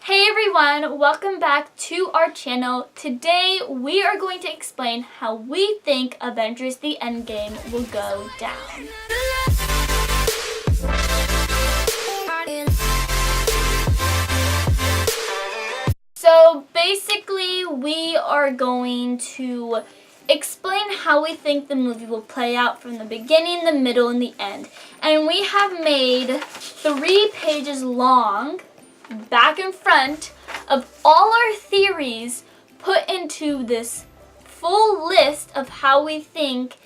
Hey everyone, welcome back to our channel. Today we are going to explain how we think Avengers The Endgame will go down. So basically we are going to explain how we think the movie will play out from the beginning, the middle, and the end. And we have made 3 pages long, back and front, of all our theories put into this full list of how we think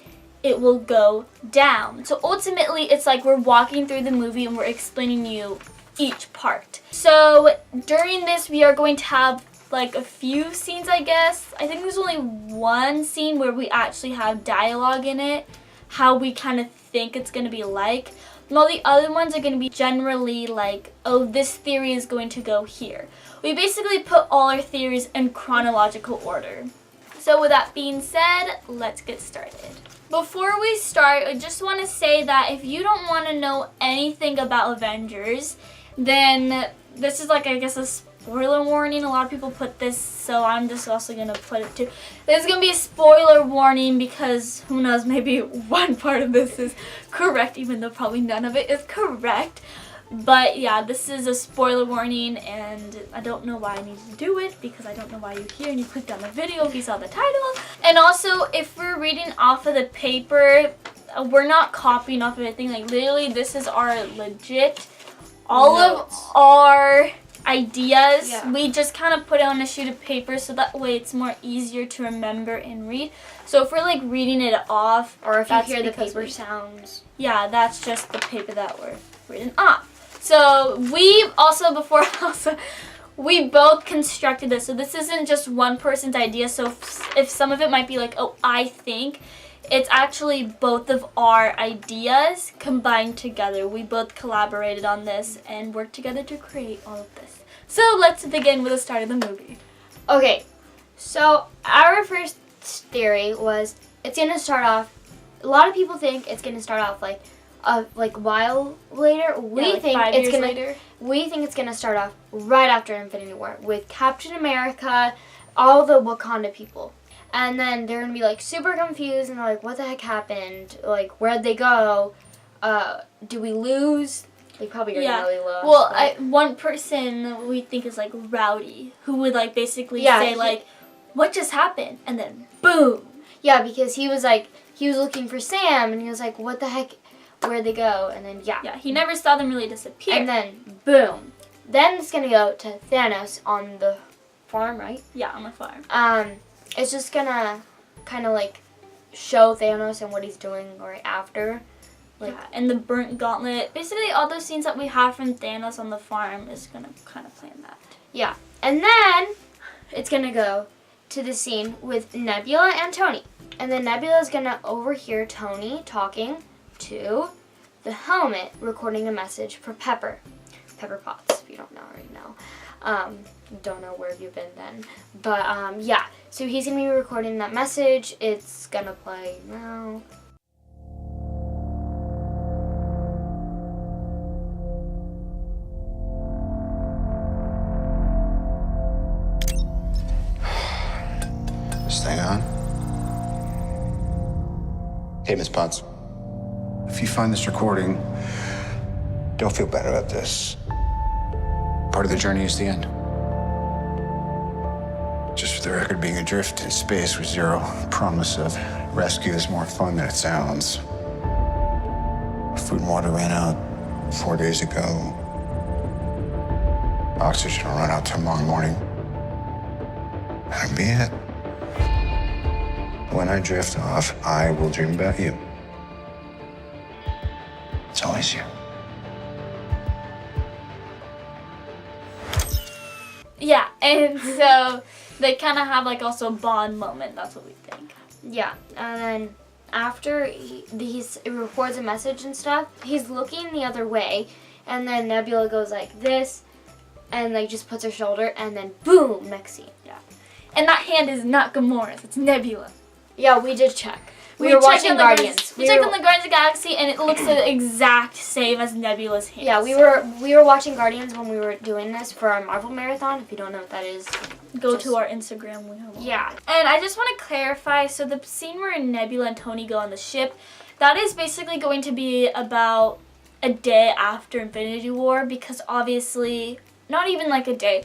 it will go down. So ultimately it's like we're walking through the movie and we're explaining you each part. So during this we are going to have like a few scenes, I guess. I think there's only one scene where we actually have dialogue in it, how we kind of think it's going to be like. And all the other ones are going to be generally like, oh, this theory is going to go here. We basically put all our theories in chronological order. So with that being said, let's get started. Before we start, I just want to say that if you don't want to know anything about Avengers, then this is like, I guess, a spoiler warning. A lot of people put this, so I'm just also going to put it too. There's going to be a spoiler warning because who knows, maybe one part of this is correct, even though probably none of it is correct. But yeah, this is a spoiler warning, and I don't know why I need to do it because I don't know why you're here and you clicked on the video if you saw the title. And also, if we're reading off of the paper, we're not copying off of anything. Like literally, this is our legit, all notes. of our ideas. Yeah. We just kind of put it on a sheet of paper so that way it's more easier to remember and read. So if we're like reading it off, Or if you that's hear the because paper sounds. yeah, that's just the paper that we're reading off. So we also, we both constructed this. So this isn't just one person's idea. So if some of it might be like, oh, I think, it's actually both of our ideas combined together. We both collaborated on this and worked together to create all of this. So let's begin with the start of the movie. Okay, so our first theory was it's gonna start off. A lot of people think it's gonna start off like a while later. Like 5 years later. We think it's gonna start off right after Infinity War with Captain America, all the Wakanda people. And then they're going to be, like, super confused, and they're like, what the heck happened? Like, where'd they go? Do we lose? They probably already know they lost. Well, one person we think is, like, Rowdy, who would, like, basically say, like, what just happened? And then, boom! Yeah, because he was, like, he was looking for Sam, and he was like, what the heck? Where'd they go? And then, yeah. Yeah, he never saw them really disappear. And then, boom. Then it's going to go to Thanos on the farm, right? Yeah, on the farm. It's just gonna kind of like show Thanos and what he's doing right after. Like, yeah, and the burnt gauntlet. Basically, all those scenes that we have from Thanos on the farm is gonna kind of play in that. Yeah. And then it's gonna go to the scene with Nebula and Tony. And then Nebula is gonna overhear Tony talking to the helmet, recording a message for Pepper. Pepper Potts, if you don't know right now. Don't know where you've been then. But, yeah. So he's going to be recording that message. It's going to play now. This thing on? Hey, Miss Potts. If you find this recording, don't feel bad about this. Part of the journey is the end. Just for the record, being adrift in space with zero promise of rescue is more fun than it sounds. Food and water ran out 4 days ago. Oxygen will run out tomorrow morning. That'll be it. When I drift off, I will dream about you. It's always you. Yeah, and so they kind of have like also a bond moment. That's what we think. Yeah, and then after he records a message and stuff, he's looking the other way, and then Nebula goes like this, and like just puts her shoulder, and then boom, next scene. Yeah, and that hand is not Gamora's. It's Nebula. Yeah, we did check. We were watching checked Guardians. We checked on the Guardians of the Galaxy, and it looks the exact same as Nebula's hands. Yeah, we were watching Guardians when we were doing this for our Marvel marathon. If you don't know what that is, Go to our Instagram. Yeah. And I just want to clarify, so the scene where Nebula and Tony go on the ship, that is basically going to be about a day after Infinity War, because obviously, not even like a day,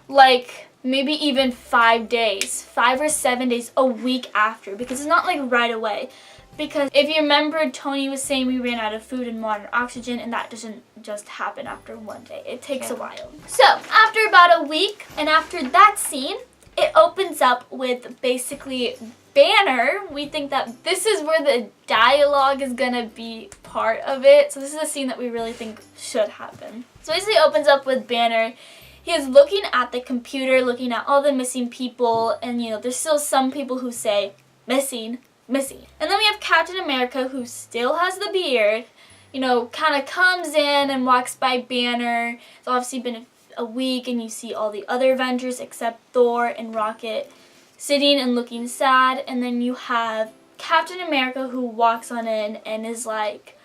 like maybe even 5 days, 5 or 7 days, a week after, because it's not like right away. Because if you remember, Tony was saying we ran out of food and water and oxygen, and that doesn't just happen after one day. It takes a while. So after about a week, and after that scene, it opens up with basically Banner. We think that this is where the dialogue is gonna be part of it. So this is a scene that we really think should happen. So basically it opens up with Banner. He is looking at the computer, looking at all the missing people, and there's still some people who say, missing. And then we have Captain America, who still has the beard, kind of comes in and walks by Banner. It's obviously been a week, and you see all the other Avengers except Thor and Rocket sitting and looking sad. And then you have Captain America, who walks on in and is like,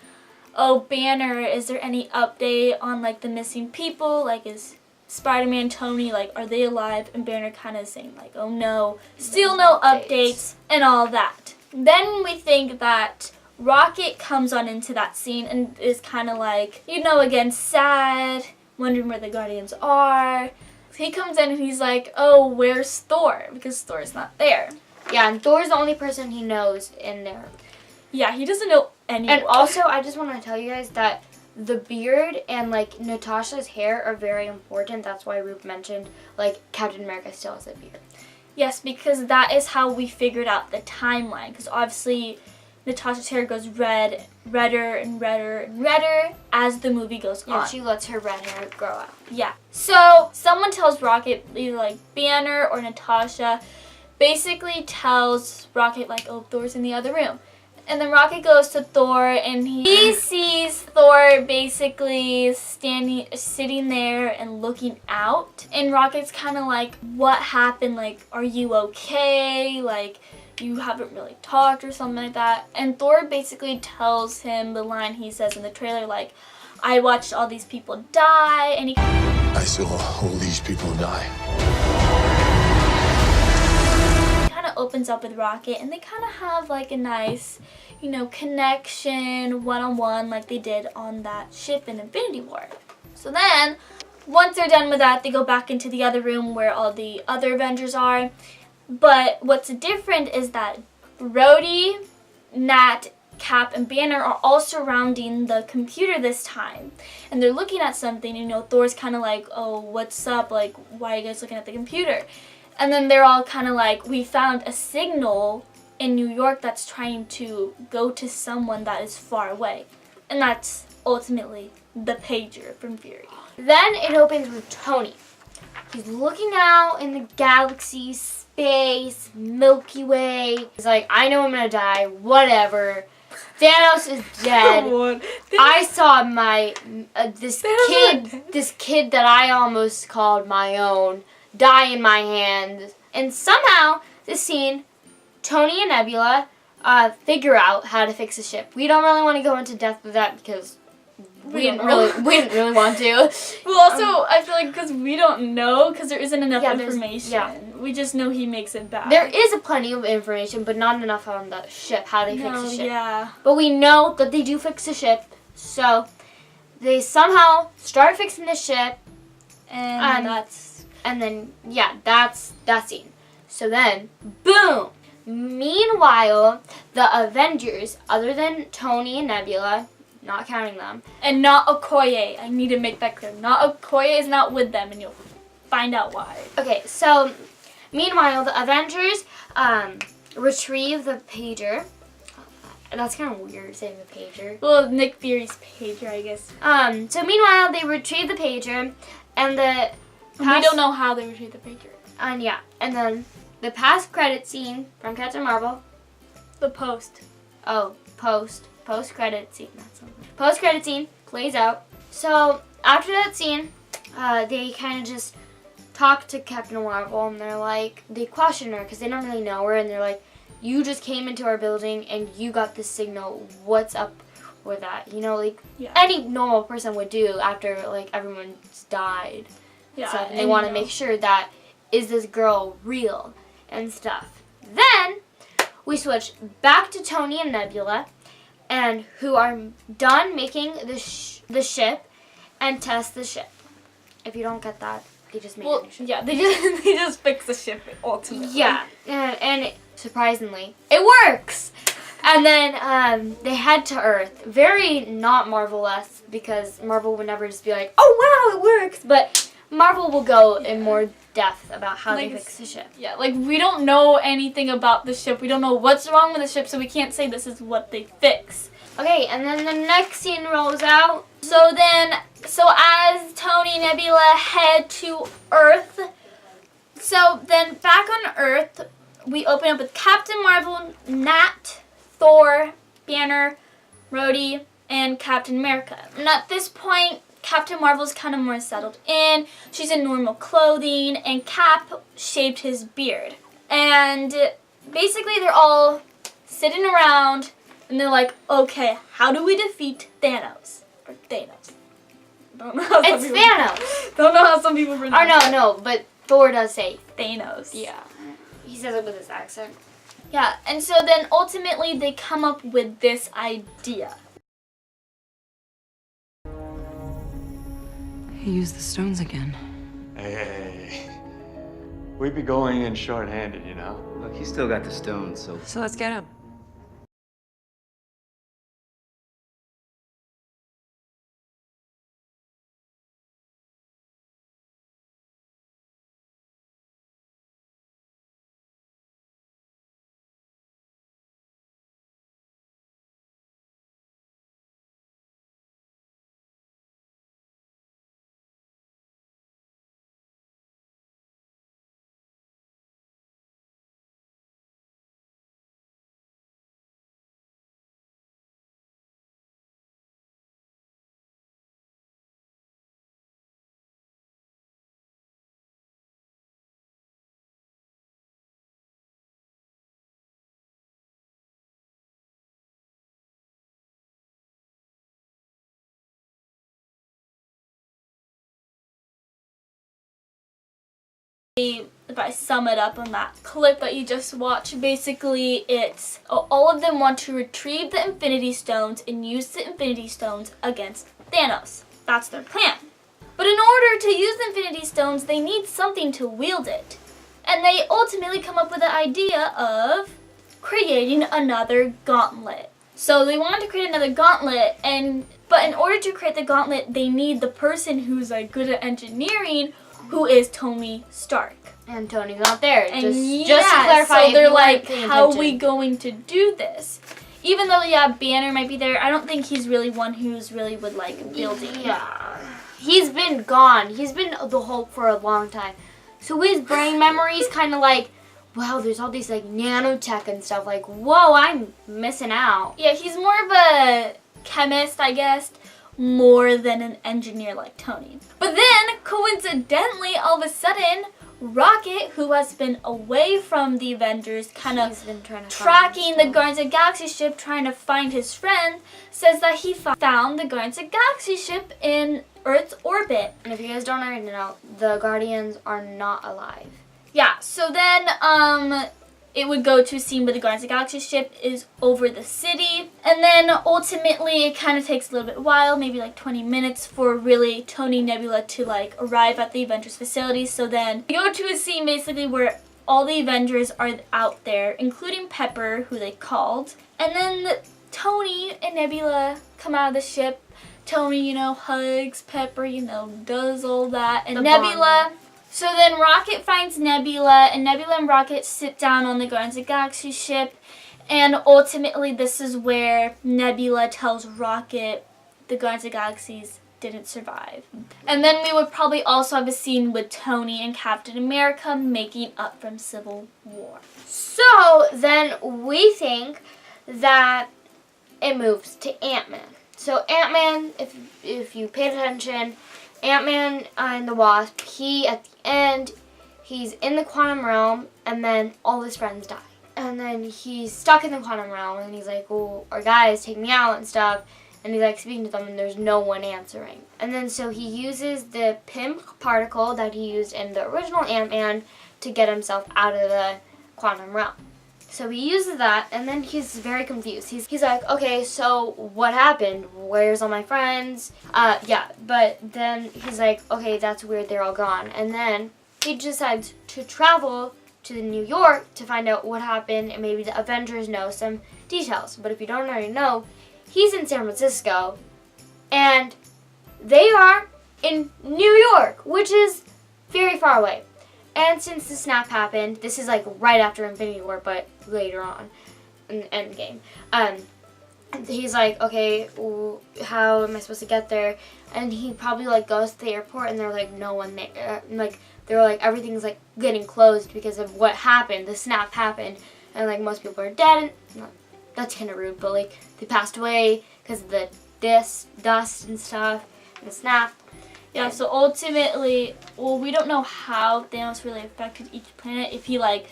oh, Banner, is there any update on, like, the missing people? Like, is Spider-Man, Tony, like, are they alive? And Banner kind of saying, like, oh, no, still no updates and all that. Then we think that Rocket comes on into that scene and is kind of like, again, sad, wondering where the Guardians are. So he comes in and he's like, oh, where's Thor? Because Thor's not there. Yeah, and Thor's the only person he knows in there. Yeah, he doesn't know anyone. And also, I just want to tell you guys that the beard and, like, Natasha's hair are very important. That's why Roop mentioned, like, Captain America still has a beard. Yes, because that is how we figured out the timeline. Because obviously, Natasha's hair goes redder and redder as the movie goes on. Yeah, she lets her red hair grow out. Yeah. So, someone tells Rocket, either like Banner or Natasha, basically tells Rocket, like, oh, Thor's in the other room. And then Rocket goes to Thor, and he sees Thor basically sitting there and looking out. And Rocket's kind of like, what happened? Like, are you okay? Like, you haven't really talked or something like that. And Thor basically tells him the line he says in the trailer, like, I watched all these people die, and he I saw all these people die. kind of opens up with Rocket, and they kind of have like a nice, connection, one-on-one, like they did on that ship in Infinity War. So then, once they're done with that, they go back into the other room where all the other Avengers are. But what's different is that Rhodey, Nat, Cap, and Banner are all surrounding the computer this time. And they're looking at something, Thor's kind of like, oh, what's up? Like, why are you guys looking at the computer? And then they're all kind of like, we found a signal in New York that's trying to go to someone that is far away. And that's ultimately the pager from Fury. Then it opens with Tony. He's looking out in the galaxy, space, Milky Way. He's like, I know I'm gonna die, whatever. Thanos is dead. I saw this kid that I almost called my own die in my hands. And somehow, this scene, Tony and Nebula figure out how to fix the ship. We don't really want to go into depth with that because we didn't really want to. Well, also, I feel like because we don't know, because there isn't enough information. Yeah. We just know he makes it back. There is plenty of information, but not enough on the ship, how they fix the ship. Yeah. But we know that they do fix the ship, so they somehow start fixing the ship, And that's that scene. So then, boom! Meanwhile, the Avengers, other than Tony and Nebula, not counting them. And not Okoye. I need to make that clear. Okoye is not with them, and you'll find out why. Okay, so meanwhile, the Avengers retrieve the pager. That's kind of weird saying the pager. Well, Nick Fury's pager, I guess. So meanwhile, they retrieve the pager, and we don't know how they retrieve the pager. And then the past credit scene from Captain Marvel. The post. Oh, post credit scene. That's something. Post credit scene plays out. So after that scene, they kind of just talk to Captain Marvel, and they're like, they question her because they don't really know her, and they're like, you just came into our building and you got the signal. What's up with that? You know, like any normal person would do after like everyone's died. Yeah. Stuff, and they want to make sure that, is this girl real and stuff. Then we switch back to Tony and Nebula, and who are done making the ship and test the ship. If you don't get that, they just made a new ship. Yeah, they just fixed the ship ultimately. Yeah, and surprisingly, it works. And then they head to Earth. Very not Marvel-esque, because Marvel would never just be like, oh wow, it works. But Marvel will go in more depth about how they fix the ship. Yeah, like we don't know anything about the ship. We don't know what's wrong with the ship, so we can't say this is what they fix. Okay, and then the next scene rolls out. So as Tony and Nebula head to Earth, so then back on Earth, we open up with Captain Marvel, Nat, Thor, Banner, Rhodey, and Captain America. And at this point, Captain Marvel's kind of more settled in. She's in normal clothing, and Cap shaved his beard. And basically they're all sitting around, and they're like, okay, how do we defeat Thanos? Or Thanos. Don't know how It's Thanos. Don't know how some people pronounce it. No, but Thor does say Thanos. Yeah. He says it with his accent. Yeah, and so then ultimately they come up with this idea. He used the stones again. Hey. We'd be going in short-handed, you know? Look, he's still got the stones, so... So let's get him. If I sum it up on that clip that you just watched, basically it's all of them want to retrieve the Infinity Stones and use the Infinity Stones against Thanos. That's their plan. But in order to use the Infinity Stones, they need something to wield it. And they ultimately come up with the idea of creating another gauntlet. So they wanted to create another gauntlet, but in order to create the gauntlet, they need the person who's like good at engineering, who is Tony Stark. And Tony's not there. And just to clarify, so they're like, paying how are attention. we going to do this? Even though, Banner might be there, I don't think he's really one who's really would like building. Yeah. He's been gone. He's been the Hulk for a long time. So his brain memory's kind of like, wow, there's all these like nanotech and stuff. Like, whoa, I'm missing out. Yeah, he's more of a chemist, I guess, more than an engineer like Tony. But then, coincidentally, all of a sudden, Rocket, who has been away from the Avengers, kind of tracking the Guardians of the Galaxy ship, trying to find his friend, says that he found the Guardians of the Galaxy ship in Earth's orbit. And if you guys don't already know, the Guardians are not alive. Yeah, so then it would go to a scene where the Guardians of the Galaxy ship is over the city. And then ultimately it kind of takes a little bit while, maybe like 20 minutes for really Tony and Nebula to like arrive at the Avengers facility. So then we go to a scene basically where all the Avengers are out there, including Pepper, who they called. And then Tony and Nebula come out of the ship. Tony, hugs Pepper, does all that. And Nebula... So then Rocket finds Nebula, and Nebula and Rocket sit down on the Guardians of the Galaxy ship, and ultimately this is where Nebula tells Rocket the Guardians of the Galaxies didn't survive. And then we would probably also have a scene with Tony and Captain America making up from Civil War. So then we think that it moves to Ant-Man. So Ant-Man, if you paid attention, Ant-Man and the Wasp, at the end, he's in the quantum realm, and then all his friends die. And then he's stuck in the quantum realm, and he's like, well, our guys take me out and stuff. And he's like speaking to them, and there's no one answering. And then so he uses the PIM particle that he used in the original Ant-Man to get himself out of the quantum realm. So he uses that, and then he's very confused. He's like, okay, so what happened? Where's all my friends? Yeah, but then he's like, okay, that's weird, they're all gone. And then he decides to travel to New York to find out what happened, and maybe the Avengers know some details. But if you don't already know, he's in San Francisco, and they are in New York, which is very far away. And since the snap happened, this is like right after Infinity War, but later on in the Endgame. He's like, okay, well, how am I supposed to get there? And he probably like goes to the airport, and they're like, no one there. Like they're like everything's like getting closed because of what happened. The snap happened, and like most people are dead. And, that's kind of rude, but like they passed away because of the dust and stuff and the snap. Yeah, so ultimately, well, we don't know how Thanos really affected each planet. If he, like,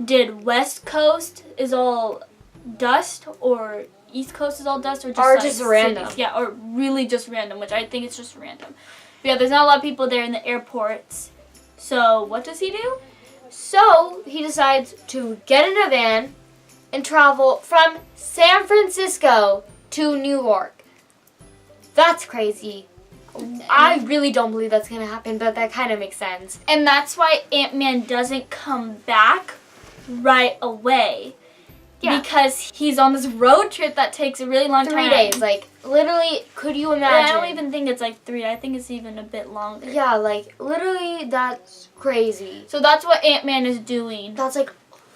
did West Coast is all dust, or East Coast is all dust, or just random. Cities. Yeah, or really just random, which I think it's just random. But yeah, there's not a lot of people there in the airports. So what does he do? So he decides to get in a van and travel from San Francisco to New York. That's crazy. I really don't believe that's going to happen, but that kind of makes sense. And that's why Ant-Man doesn't come back right away. Yeah. Because he's on this road trip that takes a really long time. 3 days. Like, literally, could you imagine? Yeah, I don't even think it's like 3. I think it's even a bit longer. Yeah, like, literally, that's crazy. So that's what Ant-Man is doing. That's, like,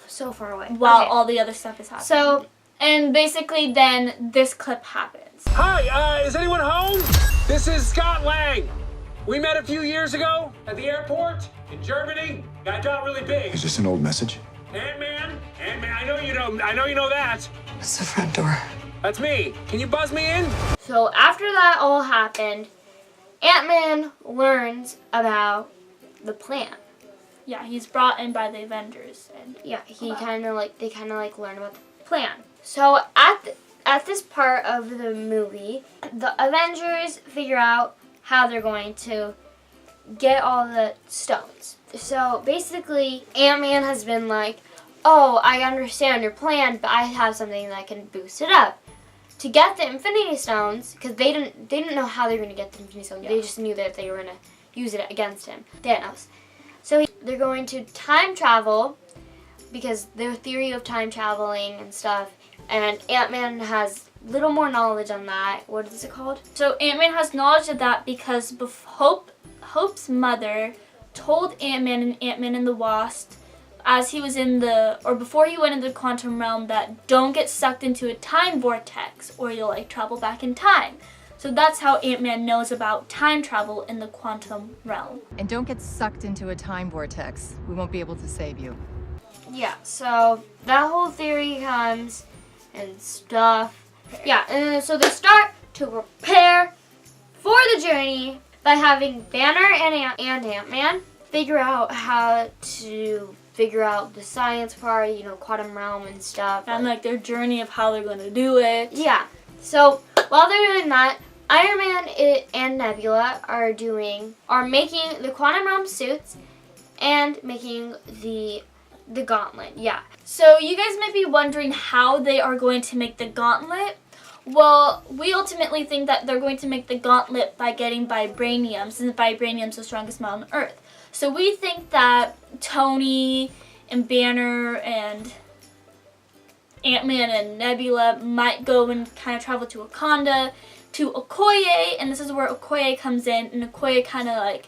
so far away. While all the other stuff is happening. So, and basically then this clip happens. Hi, is anyone home? This is Scott Lang. We met a few years ago at the airport in Germany. I got really big. Is this an old message? Ant-Man, I know you know that. It's the front door. That's me. Can you buzz me in? so after that all happened, Ant-Man learns about the plan. Yeah, he's brought in by the Avengers. And Yeah, they kind of like learn about the plan. So at this part of the movie, the Avengers figure out how they're going to get all the stones. So basically, Ant-Man has been like, oh, I understand your plan, but I have something that can boost it up. To get the Infinity Stones, because they didn't know how they were going to get the Infinity Stones. They just knew that they were going to use it against him, Thanos. So they're going to time travel, because their theory of time traveling and stuff, and Ant-Man has little more knowledge on that. What is it called? so Ant-Man has knowledge of that because Hope's mother told Ant-Man and Ant-Man and the Wasp as he was before he went into the quantum realm that don't get sucked into a time vortex or you'll like travel back in time. So that's how Ant-Man knows about time travel in the quantum realm. And don't get sucked into a time vortex. We won't be able to save you. Yeah, so that whole theory comes and stuff. Yeah, and so they start to prepare for the journey by having Banner and Ant-Man figure out how to figure out the science part, quantum realm and stuff. And like their journey of how they're going to do it. Yeah, so while they're doing that, Iron Man and Nebula are making the quantum realm suits and making the gauntlet. Yeah. So you guys might be wondering how they are going to make the gauntlet. Well, we ultimately think that they're going to make the gauntlet by getting vibranium, since vibranium's the strongest metal on Earth. So we think that Tony and Banner and Ant-Man and Nebula might go and kind of travel to Wakanda, to Okoye, and this is where Okoye comes in, and Okoye kind of like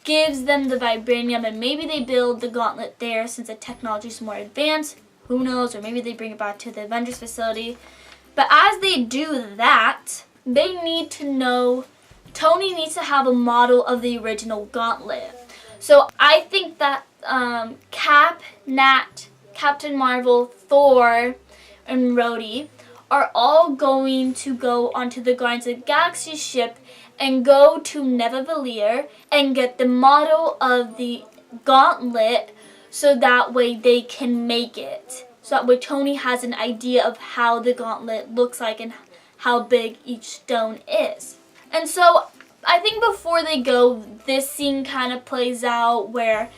gives them the vibranium, and maybe they build the gauntlet there since the technology is more advanced. Who knows? Or maybe they bring it back to the Avengers facility. But as they do that, they need to know, Tony needs to have a model of the original gauntlet. So I think that Cap, Nat, Captain Marvel, Thor, and Rhodey are all going to go onto the Guardians of the Galaxy ship and go to Nevavilir and get the model of the gauntlet so that way they can make it. so that way Tony has an idea of how the gauntlet looks like and how big each stone is. And so I think before they go, this scene kind of plays out where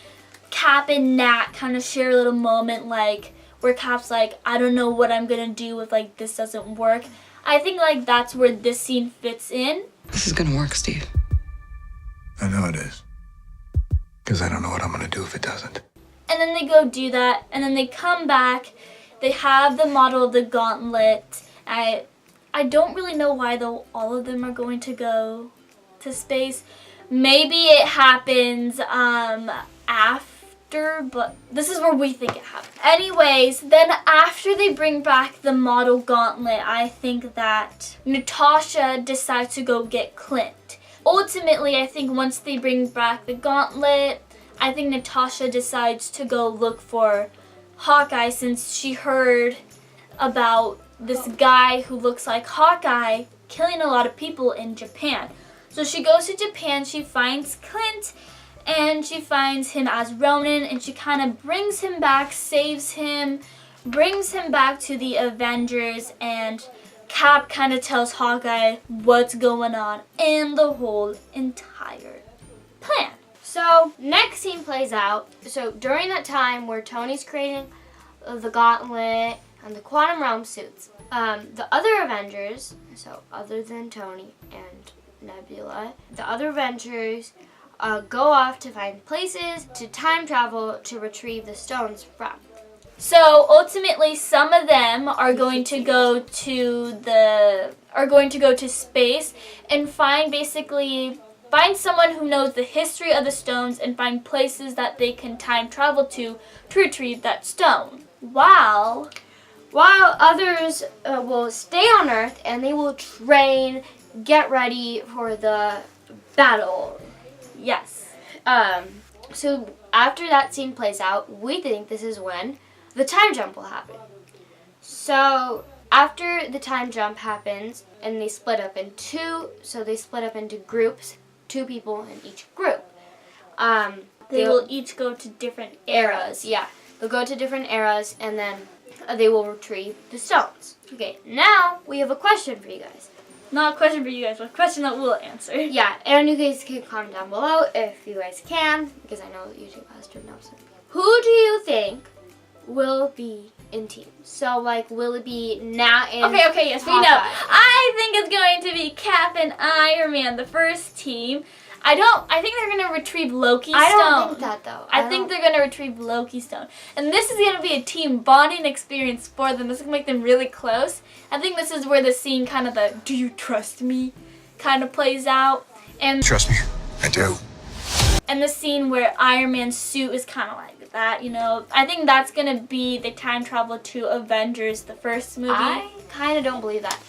Cap and Nat kind of share a little moment, like where Cap's like, I don't know what I'm gonna do if like this doesn't work. I think like that's where this scene fits in. This is gonna work, Steve. I know it is. Because I don't know what I'm going to do if it doesn't. And then they go do that, and then they come back. They have the model of the gauntlet. I don't really know why though all of them are going to go to space. Maybe it happens after, but this is where we think it happened. Anyways, then after they bring back the model gauntlet, I think that Natasha decides to go get Clint. Ultimately, I think once they bring back the gauntlet, I think Natasha decides to go look for Hawkeye since she heard about this guy who looks like Hawkeye killing a lot of people in Japan. So she goes to Japan, she finds Clint, and she finds him as Ronin, and she kind of brings him back, saves him, brings him back to the Avengers, and Cap kind of tells Hawkeye what's going on in the whole entire plan. So next scene plays out. So during that time where Tony's creating the gauntlet and the quantum realm suits, the other Avengers, so other than Tony and Nebula, the other Avengers go off to find places to time travel to retrieve the stones from. So ultimately, some of them are going to go to space and find someone who knows the history of the stones and find places that they can time travel to retrieve that stone. While others will stay on Earth and they will train, get ready for the battle. Yes. So after that scene plays out, we think this is when the time jump will happen. So after the time jump happens and they split up in two, so they split up into groups, 2 people in each group. They will each go to different eras. Yeah, they'll go to different eras and then they will retrieve the stones. Okay, now we have a question for you guys. Not a question for you guys, but a question that we'll answer. Yeah, and you guys can comment down below if you guys can, because I know that YouTube has to know some people. Who do you think will be in teams? So, like, will it be Nat and Okay, yes, we know. I think it's going to be Cap and Iron Man, the first team. I think they're going to retrieve Loki's stone. I don't think that, though. I think they're going to retrieve Loki's stone. And this is going to be a team bonding experience for them. This is going to make them really close. I think this is where the scene kind of the, do you trust me, kind of plays out. And Trust me, I do. And the scene where Iron Man's suit is kind of like that, you know. I think that's going to be the time travel to Avengers, the first movie. I kind of don't believe that.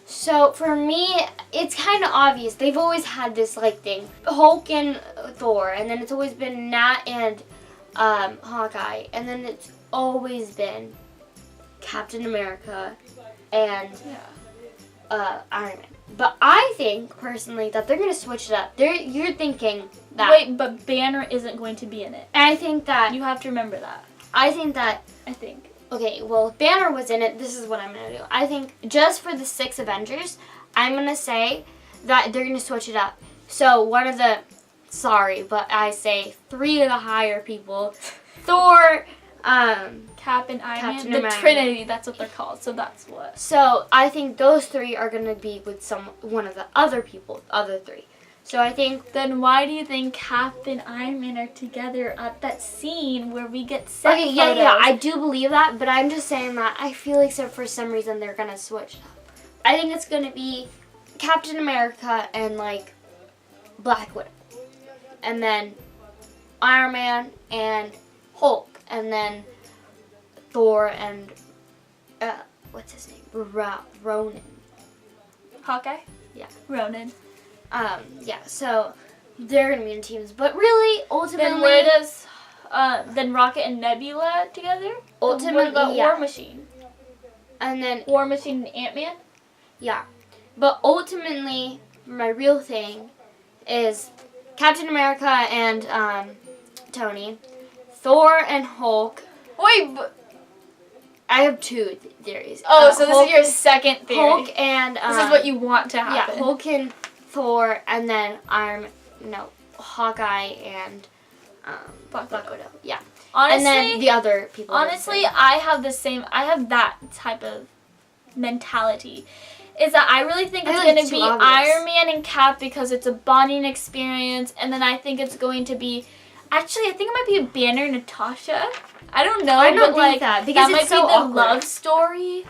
So for me, it's kind of obvious. They've always had this like thing, Hulk and Thor, and then it's always been Nat and Hawkeye, and then it's always been Captain America and Iron Man. But I think personally that they're gonna switch it up. You're thinking that. Wait, but Banner isn't going to be in it. And I think that You have to remember that. I think. Okay, well, if Banner was in it, this is what I'm going to do. I think just for the 6 Avengers, I'm going to say that they're going to switch it up. So but I say 3 of the higher people, Thor, Cap and Iron Man, the Trinity, that's what they're called, so that's what. So I think those 3 are going to be with one of the other people, other 3. So I think... Then why do you think Cap and Iron Man are together at that scene where we get set Okay, yeah, I do believe that, but I'm just saying that I feel like for some reason they're going to switch it up. I think it's going to be Captain America and, like, Black Widow. And then Iron Man and Hulk. And then Thor and, what's his name? Ronin. Hawkeye? Yeah. Ronin. Yeah, so they're gonna be in teams, but really, ultimately, Then where does, then Rocket and Nebula together? Ultimately, what about yeah. War Machine? And then, War Machine and Ant-Man? yeah. But ultimately, my real thing is Captain America and, Tony, Thor and Hulk. Wait, but... I have two theories. Oh, so this Hulk- is your second theory. Hulk and this is what you want to yeah, happen. Hulk and Thor, and then Hawkeye and Black Widow. Yeah. Honestly, and then the other people. Honestly, I have that type of mentality. Is that I really think it's going to be Iron Man and Cap because it's a bonding experience, and then I think it's going to be, actually, I think it might be a Banner and Natasha. I don't know, I don't but think that because might it's so be the awkward. love story.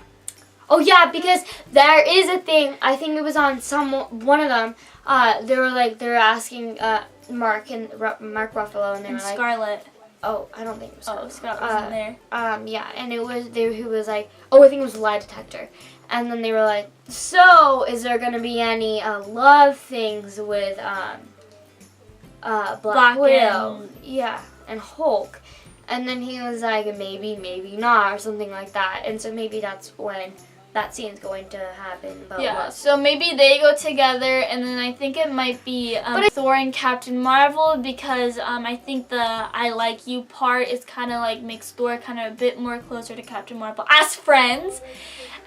Oh yeah, because there is a thing. I think it was on one of them. They were asking Mark Ruffalo, and they were like, Scarlett. oh, I don't think it was Scarlett. Oh, Scarlett wasn't there. Yeah, and it was who was like, oh, I think it was Lie Detector, and then they were like, so is there gonna be any love things with Black Widow? Yeah, and Hulk. And then he was like, maybe, maybe not, or something like that. And so maybe that's when that scene's going to happen. But yeah, so maybe they go together, and then I think it might be Thor and Captain Marvel, because I think the I like you part is kind of like makes Thor kind of a bit more closer to Captain Marvel as friends.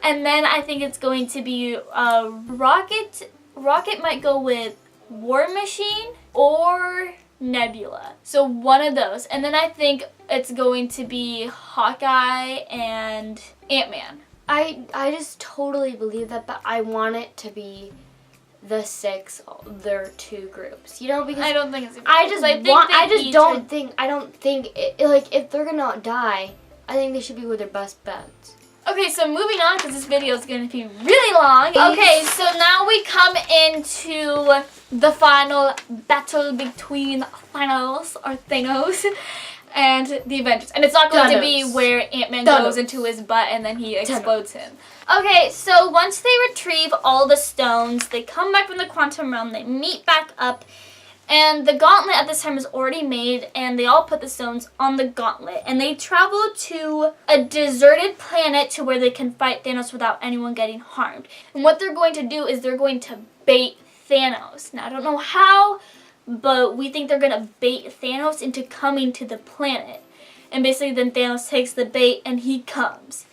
And then I think it's going to be Rocket. Rocket might go with War Machine or Nebula. So one of those. And then I think it's going to be Hawkeye and Ant-Man. I just totally believe that, but I want it to be the their two groups. You know, because I don't think it's I don't think if they're gonna die, I think they should be with their best buds. Okay, so moving on, because this video is going to be really long. Okay, so now we come into the final battle between Thanos and the Avengers. And it's not going to be where Ant-Man goes into his butt and then he explodes him. Okay, so once they retrieve all the stones, they come back from the quantum realm, they meet back up, and the gauntlet at this time is already made, and they all put the stones on the gauntlet. And they travel to a deserted planet to where they can fight Thanos without anyone getting harmed. And what they're going to do is they're going to bait Thanos. Now, I don't know how, but we think they're going to bait Thanos into coming to the planet. And basically then Thanos takes the bait and he comes.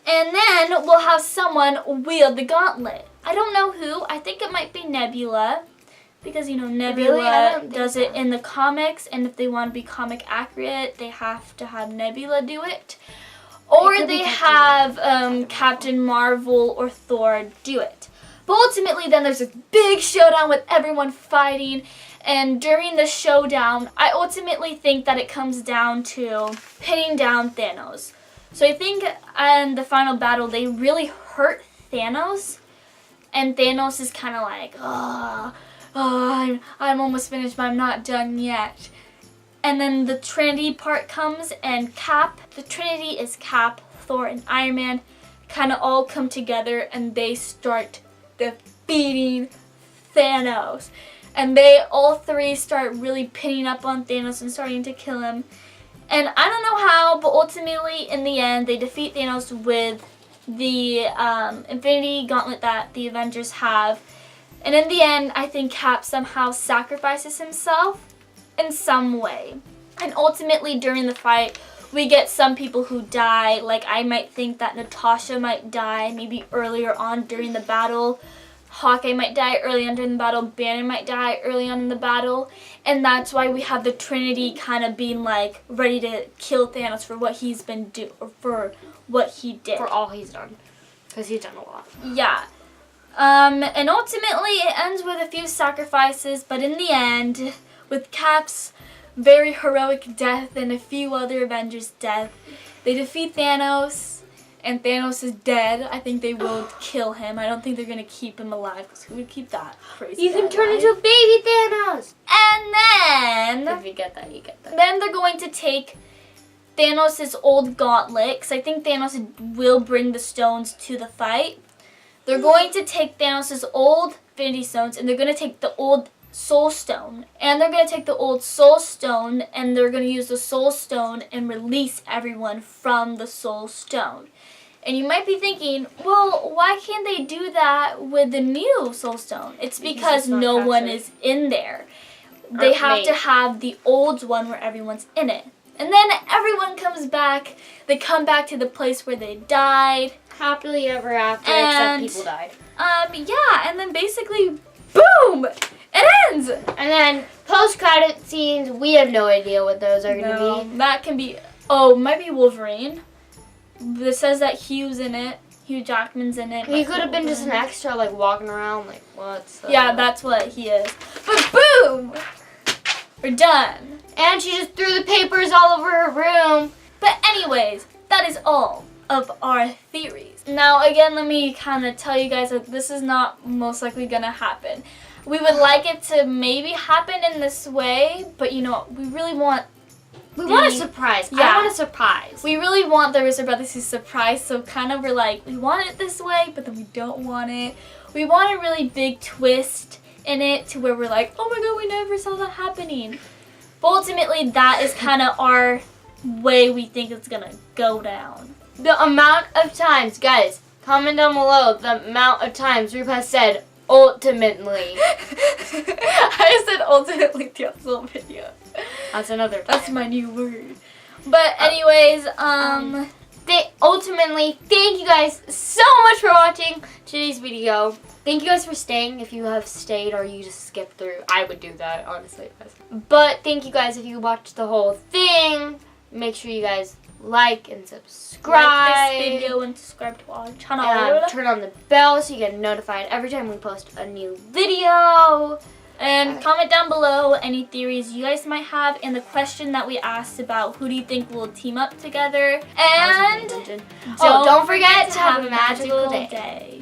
And then we'll have someone wield the gauntlet. I don't know who. I think it might be Nebula. Because, Nebula does it in the comics, and if they want to be comic accurate, they have to have Nebula do it. Or they have Captain Marvel or Thor do it. But ultimately, then there's this big showdown with everyone fighting, and during the showdown, I ultimately think that it comes down to pinning down Thanos. So I think in the final battle, they really hurt Thanos, and Thanos is kind of like, I'm almost finished, but I'm not done yet. And then the Trinity part comes, and the Trinity is Cap, Thor, and Iron Man, kind of all come together, and they start defeating Thanos. And they all three start really pinning up on Thanos and starting to kill him. And I don't know how, but ultimately, in the end, they defeat Thanos with the Infinity Gauntlet that the Avengers have. And in the end, I think Cap somehow sacrifices himself in some way. And ultimately, during the fight, we get some people who die. Like, I might think that Natasha might die maybe earlier on during the battle. Hawkeye might die early on during the battle. Banner might die early on in the battle. And that's why we have the Trinity kind of being, like, ready to kill Thanos for what he's been doing, or for what he did. For all he's done. Because he's done a lot. Yeah. And ultimately, it ends with a few sacrifices, but in the end, with Cap's very heroic death and a few other Avengers' death, they defeat Thanos, and Thanos is dead. I think they will kill him. I don't think they're going to keep him alive, because who would keep that crazy You can guy turn alive? into a baby Thanos! And then... If you get that, you get that. Then they're going to take Thanos' old gauntlet, because I think Thanos will bring the stones to the fight. They're going to take Thanos' old Infinity Stones, and they're going to take the old Soul Stone. And they're going to take the old Soul Stone, and they're going to use the Soul Stone and release everyone from the Soul Stone. And you might be thinking, well, why can't they do that with the new Soul Stone? It's because no one is in there. They have to have the old one where everyone's in it. And then everyone comes back. They come back to the place where they died. Happily ever after, And- except people died. Yeah, and then basically, boom! It ends! And then post-credit scenes, we have no idea what those are going to be. That can be, oh, might be Wolverine. It says that Hugh's in it. Hugh Jackman's in it. He could have been just an extra, like, walking around, like, what's up? Yeah, that's what he is. But boom! We're done. And she just threw the papers all over her room. But anyways, that is all of our theories. Now again, let me kind of tell you guys that this is not most likely gonna happen. We would like it to maybe happen in this way, but you know, we really want We want a surprise. Yeah. I want a surprise. we really want the Russo Brothers to surprise, so kind of we're like, we want it this way, but then we don't want it. We want a really big twist in it to where we're like, oh my god, we never saw that happening. But ultimately, that is kind of our way we think it's gonna go down. The amount of times, guys, comment down below the amount of times Roop has said ultimately. I said ultimately the whole video. That's another time. That's my new word. But anyways, Ultimately, thank you guys so much for watching today's video. Thank you guys for staying. If you have stayed or you just skipped through, I would do that, honestly. But thank you guys if you watched the whole thing. Make sure you guys like and subscribe. like this video and subscribe to our channel. And turn on the bell so you get notified every time we post a new video. And comment down below any theories you guys might have and the question that we asked about who do you think will team up together. And Don't forget to have a magical day.